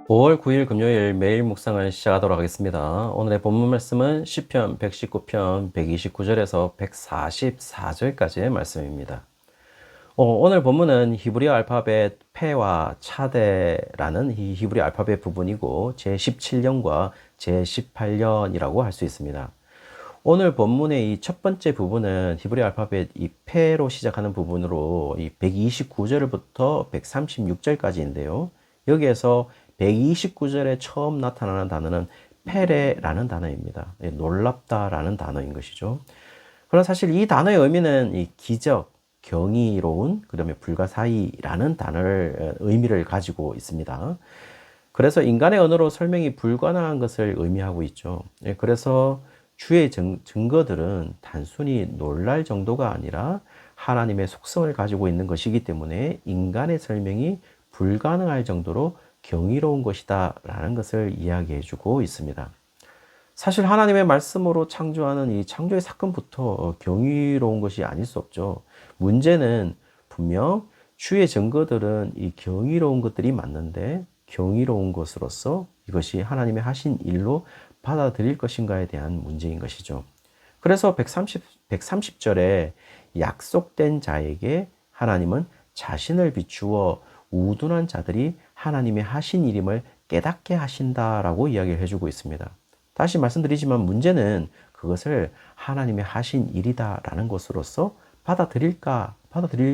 5월 9일 금요일 매일 묵상을 시작하도록 하겠습니다. 오늘의 본문 말씀은 시편 119편 129절에서 144절까지의 말씀입니다. 오늘 본문은 히브리 알파벳 페와 차데라는 이 히브리 알파벳 부분이고 제17년과 제18년이라고 할 수 있습니다. 오늘 본문의 이 첫 번째 부분은 히브리 알파벳 이 페로 시작하는 부분으로 이 129절부터 136절까지인데요. 여기에서 129절에 처음 나타나는 단어는 페레라는 단어입니다. 놀랍다라는 단어인 것이죠. 그러나 사실 이 단어의 의미는 이 기적, 경이로운, 그 다음에 불가사의라는 단어를 의미를 가지고 있습니다. 그래서 인간의 언어로 설명이 불가능한 것을 의미하고 있죠. 그래서 주의 증거들은 단순히 놀랄 정도가 아니라 하나님의 속성을 가지고 있는 것이기 때문에 인간의 설명이 불가능할 정도로 경이로운 것이다 라는 것을 이야기해 주고 있습니다. 사실 하나님의 말씀으로 창조하는 이 창조의 사건부터 경이로운 것이 아닐 수 없죠. 문제는 분명 주의 증거들은 이 경이로운 것들이 맞는데 경이로운 것으로서 이것이 하나님의 하신 일로 받아들일 것인가에 대한 문제인 것이죠. 그래서 130절에 약속된 자에게 하나님은 자신을 비추어 우둔한 자들이 하나님의 하신 일임을 깨닫게 하신다라고 이야기를 해주고 있습니다. 다시 말씀드리지만 문제는 그것을 하나님의 하신 일이다라는 것으로서 받아들일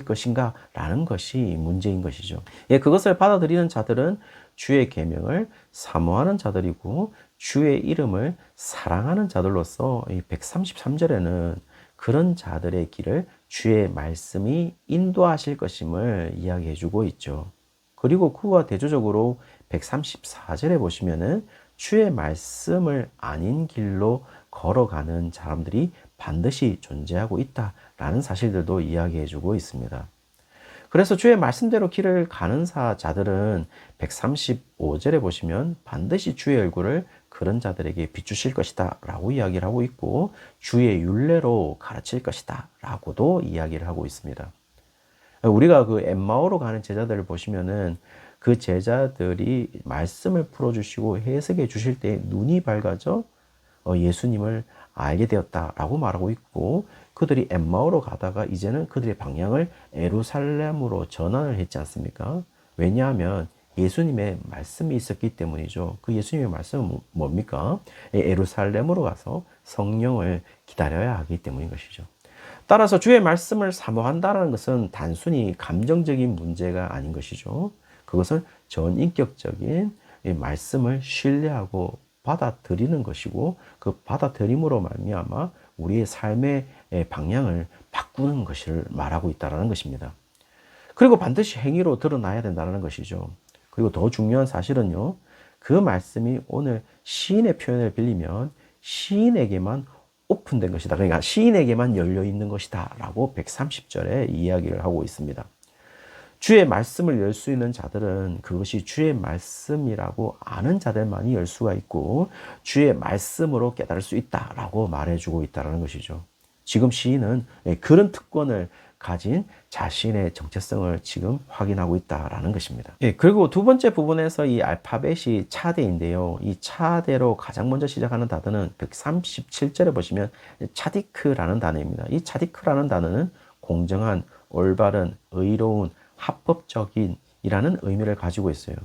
것인가 라는 것이 문제인 것이죠. 그것을 받아들이는 자들은 주의 계명을 사모하는 자들이고 주의 이름을 사랑하는 자들로서 133절에는 그런 자들의 길을 주의 말씀이 인도하실 것임을 이야기해 주고 있죠. 그리고 그와 대조적으로 134절에 보시면은 주의 말씀을 아닌 길로 걸어가는 사람들이 반드시 존재하고 있다라는 사실들도 이야기해 주고 있습니다. 그래서 주의 말씀대로 길을 가는 자들은 135절에 보시면 반드시 주의 얼굴을 그런 자들에게 비추실 것이다 라고 이야기를 하고 있고 주의 율례로 가르칠 것이다 라고도 이야기를 하고 있습니다. 우리가 그 엠마오로 가는 제자들을 보시면은 그 제자들이 말씀을 풀어주시고 해석해 주실 때 눈이 밝아져 예수님을 알게 되었다라고 말하고 있고 그들이 엠마오로 가다가 이제는 그들의 방향을 예루살렘으로 전환을 했지 않습니까? 왜냐하면 예수님의 말씀이 있었기 때문이죠. 그 예수님의 말씀은 뭡니까? 예루살렘으로 가서 성령을 기다려야 하기 때문인 것이죠. 따라서 주의 말씀을 사모한다는 것은 단순히 감정적인 문제가 아닌 것이죠. 그것은 전인격적인 말씀을 신뢰하고 받아들이는 것이고 그 받아들임으로 말미암아 우리의 삶의 방향을 바꾸는 것을 말하고 있다는 것입니다. 그리고 반드시 행위로 드러나야 된다는 것이죠. 그리고 더 중요한 사실은요. 그 말씀이 오늘 시인의 표현을 빌리면 시인에게만 오픈된 것이다. 그러니까 시인에게만 열려 있는 것이다. 라고 130절에 이야기를 하고 있습니다. 주의 말씀을 열 수 있는 자들은 그것이 주의 말씀이라고 아는 자들만이 열 수가 있고 주의 말씀으로 깨달을 수 있다라고 말해주고 있다는 것이죠. 지금 시인은 그런 특권을 가진 자신의 정체성을 지금 확인하고 있다라는 것입니다. 그리고 두 번째 부분에서 이 알파벳이 차대인데요. 이 차대로 가장 먼저 시작하는 단어는 137절에 보시면 차디크라는 단어입니다. 이 차디크라는 단어는 공정한, 올바른, 의로운, 합법적인 이라는 의미를 가지고 있어요.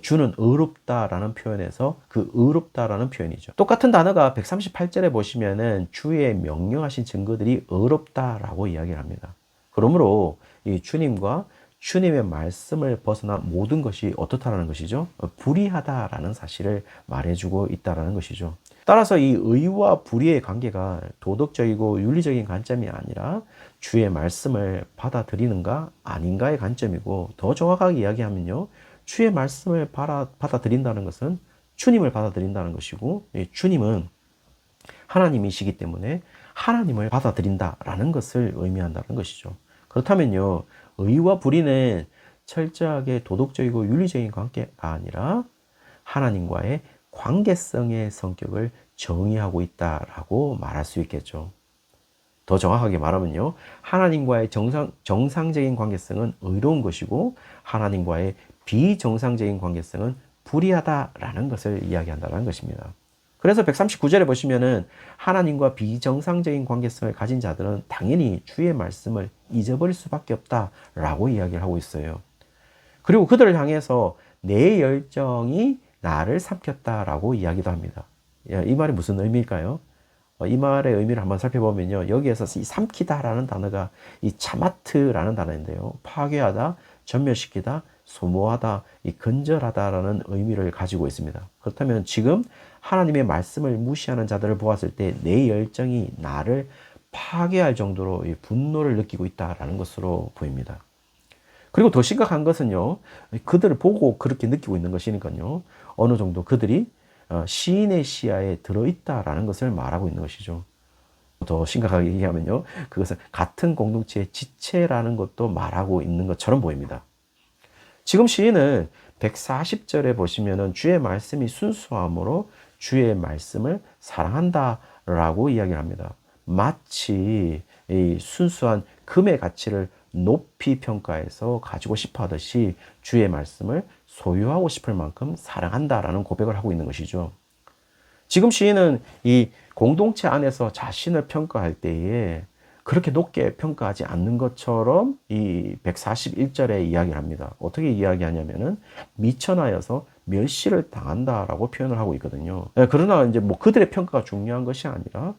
주는 의롭다라는 표현에서 그 의롭다라는 표현이죠. 똑같은 단어가 138절에 보시면은 주의 명령하신 증거들이 의롭다라고 이야기를 합니다. 그러므로 이 주님과 주님의 말씀을 벗어난 모든 것이 어떻다라는 것이죠? 불의하다라는 사실을 말해주고 있다라는 것이죠. 따라서 이 의와 불의의 관계가 도덕적이고 윤리적인 관점이 아니라 주의 말씀을 받아들이는가 아닌가의 관점이고 더 정확하게 이야기하면요. 주의 말씀을 받아들인다는 것은 주님을 받아들인다는 것이고 주님은 하나님이시기 때문에 하나님을 받아들인다라는 것을 의미한다는 것이죠. 그렇다면요. 의와 불의는 철저하게 도덕적이고 윤리적인 관계가 아니라 하나님과의 관계성의 성격을 정의하고 있다라고 말할 수 있겠죠. 더 정확하게 말하면요. 하나님과의 정상적인 관계성은 의로운 것이고 하나님과의 비정상적인 관계성은 불의하다라는 것을 이야기한다는 것입니다. 그래서 139절에 보시면은 하나님과 비정상적인 관계성을 가진 자들은 당연히 주의 말씀을 잊어버릴 수밖에 없다라고 이야기를 하고 있어요. 그리고 그들을 향해서 내 열정이 나를 삼켰다라고 이야기도 합니다. 이 말이 무슨 의미일까요? 이 말의 의미를 한번 살펴보면요. 여기에서 이 삼키다라는 단어가 이 차마트라는 단어인데요. 파괴하다, 전멸시키다, 소모하다, 이 근절하다라는 의미를 가지고 있습니다. 그렇다면 지금 하나님의 말씀을 무시하는 자들을 보았을 때 내 열정이 나를 파괴할 정도로 이 분노를 느끼고 있다라는 것으로 보입니다. 그리고 더 심각한 것은요, 그들을 보고 그렇게 느끼고 있는 것이니까요, 어느 정도 그들이 시인의 시야에 들어있다라는 것을 말하고 있는 것이죠. 더 심각하게 얘기하면요, 그것은 같은 공동체의 지체라는 것도 말하고 있는 것처럼 보입니다. 지금 시인은 140절에 보시면은 주의 말씀이 순수함으로 주의 말씀을 사랑한다라고 이야기를 합니다. 마치 이 순수한 금의 가치를 높이 평가해서 가지고 싶어 하듯이 주의 말씀을 소유하고 싶을 만큼 사랑한다라는 고백을 하고 있는 것이죠. 지금 시인은 이 공동체 안에서 자신을 평가할 때에 그렇게 높게 평가하지 않는 것처럼 이 141절에 이야기를 합니다. 어떻게 이야기하냐면은 미천하여서 멸시를 당한다라고 표현을 하고 있거든요. 그러나 이제 뭐 그들의 평가가 중요한 것이 아니라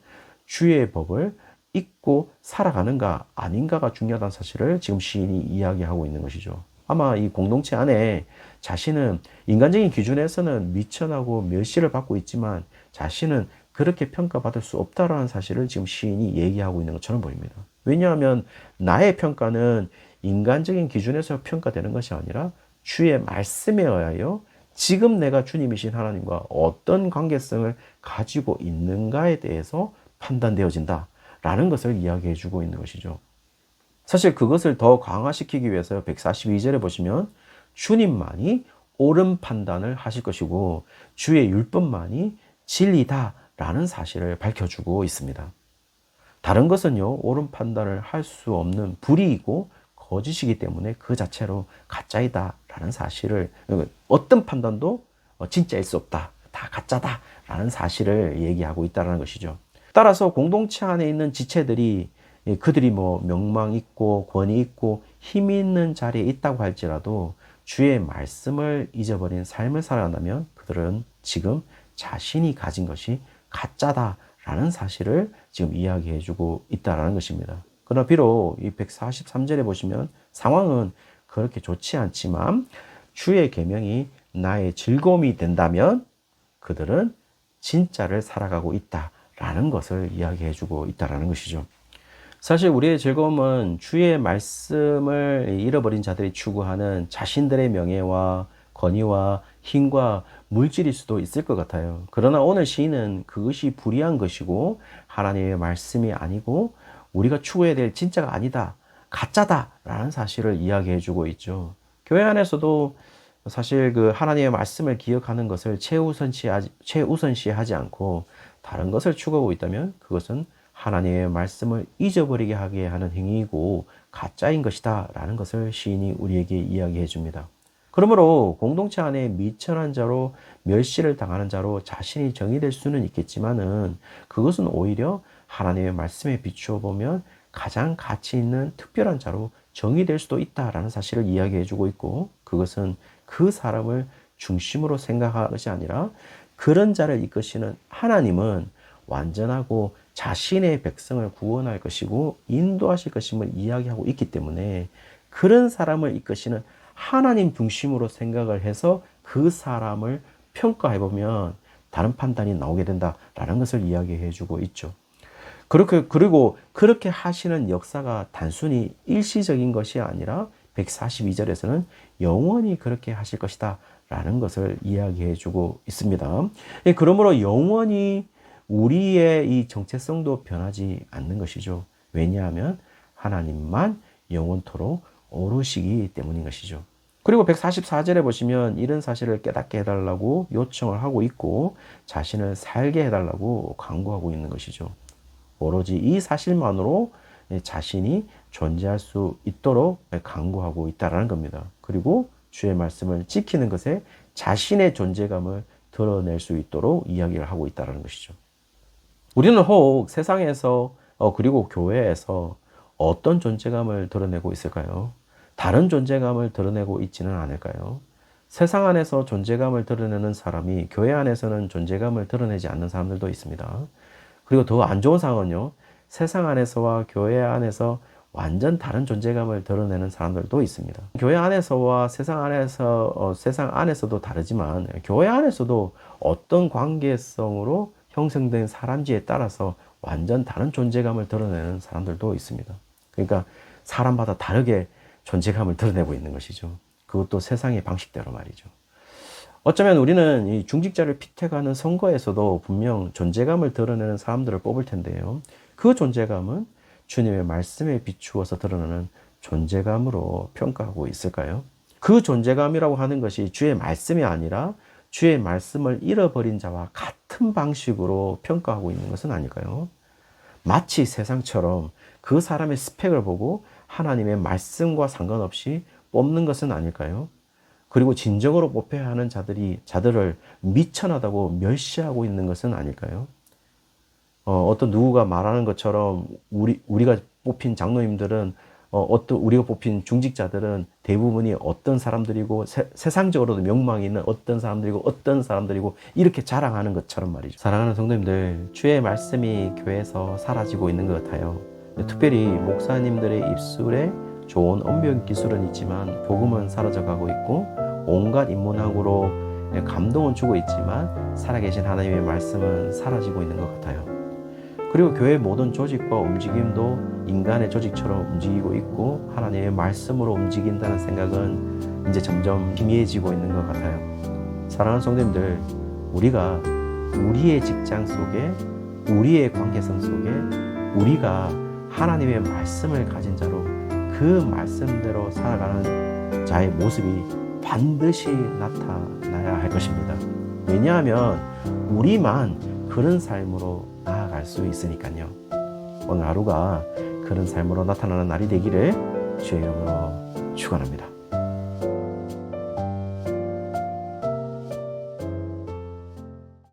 주의 법을 잊고 살아가는가 아닌가가 중요하다는 사실을 지금 시인이 이야기하고 있는 것이죠. 아마 이 공동체 안에 자신은 인간적인 기준에서는 미천하고 멸시를 받고 있지만 자신은 그렇게 평가받을 수 없다라는 사실을 지금 시인이 얘기하고 있는 것처럼 보입니다. 왜냐하면 나의 평가는 인간적인 기준에서 평가되는 것이 아니라 주의 말씀에 의하여 지금 내가 주님이신 하나님과 어떤 관계성을 가지고 있는가에 대해서 판단되어진다 라는 것을 이야기해 주고 있는 것이죠. 사실 그것을 더 강화시키기 위해서 142절에 보시면 주님만이 옳은 판단을 하실 것이고 주의 율법만이 진리다 라는 사실을 밝혀주고 있습니다. 다른 것은요, 옳은 판단을 할 수 없는 불의이고 거짓이기 때문에 그 자체로 가짜이다 라는 사실을, 어떤 판단도 진짜일 수 없다, 다 가짜다 라는 사실을 얘기하고 있다는 것이죠. 따라서 공동체 안에 있는 지체들이 그들이 뭐 명망 있고 권위 있고 힘 있는 자리에 있다고 할지라도 주의 말씀을 잊어버린 삶을 살아간다면 그들은 지금 자신이 가진 것이 가짜다라는 사실을 지금 이야기해주고 있다는 것입니다. 그러나 비록 이 143절에 보시면 상황은 그렇게 좋지 않지만 주의 계명이 나의 즐거움이 된다면 그들은 진짜를 살아가고 있다라는 것을 이야기해주고 있다는 것이죠. 사실 우리의 즐거움은 주의 말씀을 잃어버린 자들이 추구하는 자신들의 명예와 권위와 힘과 물질일 수도 있을 것 같아요. 그러나 오늘 시인은 그것이 불의한 것이고 하나님의 말씀이 아니고 우리가 추구해야 될 진짜가 아니다, 가짜다 라는 사실을 이야기해 주고 있죠. 교회 안에서도 사실 그 하나님의 말씀을 기억하는 것을 최우선시하지 않고 다른 것을 추구하고 있다면 그것은 하나님의 말씀을 잊어버리게 하게 하는 행위이고 가짜인 것이다 라는 것을 시인이 우리에게 이야기해 줍니다. 그러므로 공동체 안에 미천한 자로 멸시를 당하는 자로 자신이 정의될 수는 있겠지만은 그것은 오히려 하나님의 말씀에 비추어 보면 가장 가치 있는 특별한 자로 정의될 수도 있다라는 사실을 이야기해 주고 있고 그것은 그 사람을 중심으로 생각하는 것이 아니라 그런 자를 이끄시는 하나님은 완전하고 자신의 백성을 구원할 것이고 인도하실 것임을 이야기하고 있기 때문에 그런 사람을 이끄시는 하나님 중심으로 생각을 해서 그 사람을 평가해 보면 다른 판단이 나오게 된다라는 것을 이야기해 주고 있죠. 그리고 그렇게 하시는 역사가 단순히 일시적인 것이 아니라 142절에서는 영원히 그렇게 하실 것이다 라는 것을 이야기해 주고 있습니다. 그러므로 영원히 우리의 이 정체성도 변하지 않는 것이죠. 왜냐하면 하나님만 영원토록 오르시기 때문인 것이죠. 그리고 144절에 보시면 이런 사실을 깨닫게 해달라고 요청을 하고 있고 자신을 살게 해달라고 강구하고 있는 것이죠. 오로지 이 사실만으로 자신이 존재할 수 있도록 강구하고 있다는 겁니다. 그리고 주의 말씀을 지키는 것에 자신의 존재감을 드러낼 수 있도록 이야기를 하고 있다는 것이죠. 우리는 혹 세상에서 그리고 교회에서 어떤 존재감을 드러내고 있을까요? 다른 존재감을 드러내고 있지는 않을까요? 세상 안에서 존재감을 드러내는 사람이 교회 안에서는 존재감을 드러내지 않는 사람들도 있습니다. 그리고 더 안 좋은 상황은요, 세상 안에서와 교회 안에서 완전 다른 존재감을 드러내는 사람들도 있습니다. 교회 안에서와 세상 안에서, 세상 안에서도 다르지만, 교회 안에서도 어떤 관계성으로 형성된 사람지에 따라서 완전 다른 존재감을 드러내는 사람들도 있습니다. 그러니까 사람마다 다르게 존재감을 드러내고 있는 것이죠. 그것도 세상의 방식대로 말이죠. 어쩌면 우리는 이 중직자를 픽택하는 선거에서도 분명 존재감을 드러내는 사람들을 뽑을 텐데요. 그 존재감은 주님의 말씀에 비추어서 드러나는 존재감으로 평가하고 있을까요? 그 존재감이라고 하는 것이 주의 말씀이 아니라 주의 말씀을 잃어버린 자와 같은 방식으로 평가하고 있는 것은 아닐까요? 마치 세상처럼 그 사람의 스펙을 보고 하나님의 말씀과 상관없이 뽑는 것은 아닐까요? 그리고 진정으로 뽑혀야 하는 자들을 미천하다고 멸시하고 있는 것은 아닐까요? 어떤 누구가 말하는 것처럼 우리가 뽑힌 장로님들은 우리가 뽑힌 중직자들은 대부분이 어떤 사람들이고 세상적으로도 명망이 있는 어떤 사람들이고 이렇게 자랑하는 것처럼 말이죠. 사랑하는 성도님들, 주의 말씀이 교회에서 사라지고 있는 것 같아요. 특별히 목사님들의 입술에 좋은 언변 기술은 있지만 복음은 사라져가고 있고 온갖 인문학으로 감동은 주고 있지만 살아계신 하나님의 말씀은 사라지고 있는 것 같아요. 그리고 교회의 모든 조직과 움직임도 인간의 조직처럼 움직이고 있고 하나님의 말씀으로 움직인다는 생각은 이제 점점 희미해지고 있는 것 같아요. 사랑하는 성도님들, 우리가 우리의 직장 속에, 우리의 관계성 속에 우리가 하나님의 말씀을 가진 자로 그 말씀대로 살아가는 자의 모습이 반드시 나타나야 할 것입니다. 왜냐하면 우리만 그런 삶으로 나아갈 수 있으니까요. 오늘 하루가 그런 삶으로 나타나는 날이 되기를 주의 이름으로 축원합니다.